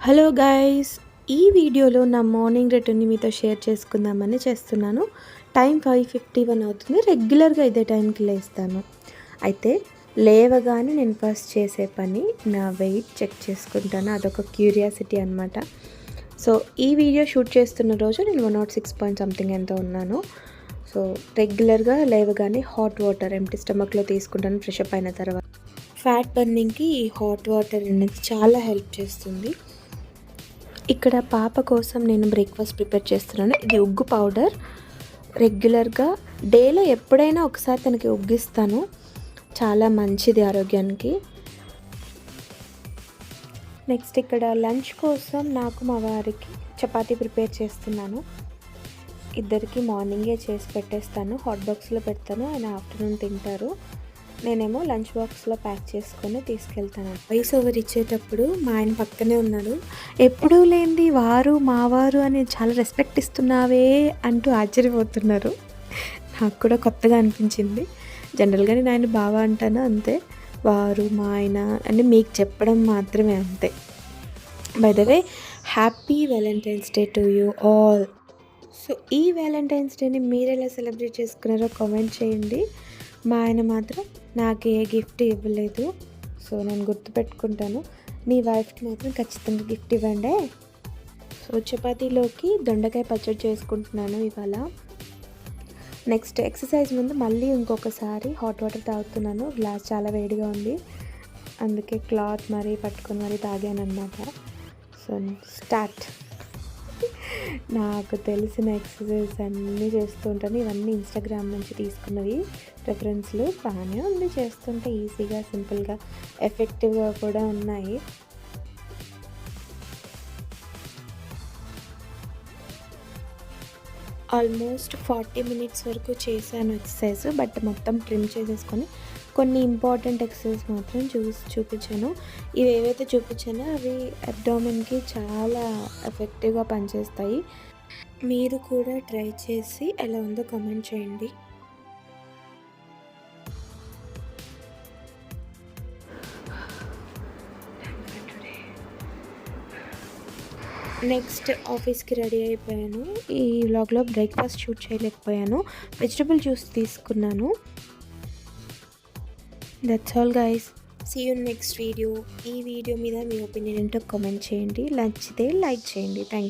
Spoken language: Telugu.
హలో గైస్, ఈ వీడియోలో నా మార్నింగ్ రొటీన్ని మీతో షేర్ చేసుకుందామని చేస్తున్నాను. టైం 5:51 అవుతుంది. రెగ్యులర్గా ఇదే టైంకి లేస్తాను. అయితే లేవగానే నేను ఫస్ట్ చేసే పని నా వెయిట్ చెక్ చేసుకుంటాను. అదొక క్యూరియాసిటీ అనమాట. సో ఈ వీడియో షూట్ చేస్తున్న రోజు నేను 106 పాయింట్ సంథింగ్ ఎంతో ఉన్నాను. సో రెగ్యులర్గా లేవగానే హాట్ వాటర్ ఎంప్టీ స్టమక్లో తీసుకుంటాను ఫ్రెష్ అప్ అయిన తర్వాత. ఫ్యాట్ బర్నింగ్కి ఈ హాట్ వాటర్ అనేది చాలా హెల్ప్ చేస్తుంది. ఇక్కడ పాప కోసం నేను బ్రేక్ఫాస్ట్ ప్రిపేర్ చేస్తున్నాను. ఇది ఉగ్గు పౌడర్. రెగ్యులర్గా డేలో ఎప్పుడైనా ఒకసారి తనకి ఉగ్గిస్తాను. చాలా మంచిది ఆరోగ్యానికి. నెక్స్ట్ ఇక్కడ లంచ్ కోసం నాకు మా వారికి చపాతీ ప్రిపేర్ చేస్తున్నాను. ఇద్దరికి మార్నింగే చేసి పెట్టేస్తాను. హాట్ బాక్స్లో పెడతాను. ఆయన ఆఫ్టర్నూన్ తింటారు. నేనేమో లంచ్ బాక్స్లో ప్యాక్ చేసుకొని తీసుకెళ్తాను. వాయిస్ ఓవర్ ఇచ్చేటప్పుడు మా ఆయన పక్కనే ఉన్నాడు. ఎప్పుడూ లేనిది వారు మావారు అని చాలా రెస్పెక్ట్ ఇస్తున్నావే అంటూ ఆశ్చర్యపోతున్నారు. నాకు కూడా కొత్తగా అనిపించింది. జనరల్గా నేను ఆయన బావా అంటాను, అంతే. వారు మా ఆయన అంటే మీకు చెప్పడం మాత్రమే, అంతే. By the way, happy Valentine's day to you all. So ఈ వ్యాలంటైన్స్ డేని మీరు ఎలా సెలబ్రేట్ చేసుకున్నారో కామెంట్ చేయండి. మా ఆయన మాత్రం నాకు ఏ గిఫ్ట్ ఇవ్వలేదు. సో నేను గుర్తుపెట్టుకుంటాను. మీ వైఫ్కి మాత్రం ఖచ్చితంగా గిఫ్ట్ ఇవ్వండి. సో చపాతీలోకి దొండకాయ పచ్చడి చేసుకుంటున్నాను ఇవాళ. నెక్స్ట్ ఎక్సర్సైజ్ ముందు మళ్ళీ ఇంకొకసారి హాట్ వాటర్ తాగుతున్నాను. గ్లాస్ చాలా వేడిగా ఉంది, అందుకే క్లాత్ మరీ పట్టుకొని మరీ తాగాను అనమాట. So start. నాకు తెలిసిన ఎక్సర్సైజ్ అన్నీ చేస్తూ ఉంటాను. ఇవన్నీ ఇన్స్టాగ్రామ్ నుంచి తీసుకున్నవి రెఫరెన్స్లు. బాగానే ఉంది, చేస్తుంటే ఈజీగా, సింపుల్గా, ఎఫెక్టివ్గా కూడా ఉన్నాయి. ఆల్మోస్ట్ 40 మినిట్స్ వరకు చేశాను ఎక్సర్సైజ్. బట్ మొత్తం ట్రిమ్ చేసేసుకొని కొన్ని ఇంపార్టెంట్ ఎక్సర్సైజ్ మాత్రం చూపించాను. ఇవి ఏవైతే చూపించానో అవి అబ్డామిన్కి చాలా ఎఫెక్టివ్గా పనిచేస్తాయి. మీరు కూడా ట్రై చేసి ఎలా ఉందో కామెంట్ చేయండి. నెక్స్ట్ ఆఫీస్కి రెడీ అయిపోయాను. ఈ వ్లాగ్లో బ్రేక్ఫాస్ట్ షూట్ చేయలేకపోయాను. వెజిటబుల్ జ్యూస్ తీసుకున్నాను. That's all guys. See you next video. ఈ వీడియో మీద మీ ఒపీనియన్ ఏంటో కామెంట్ చేయండి. నచ్చితే లైక్ చేయండి. Thank you.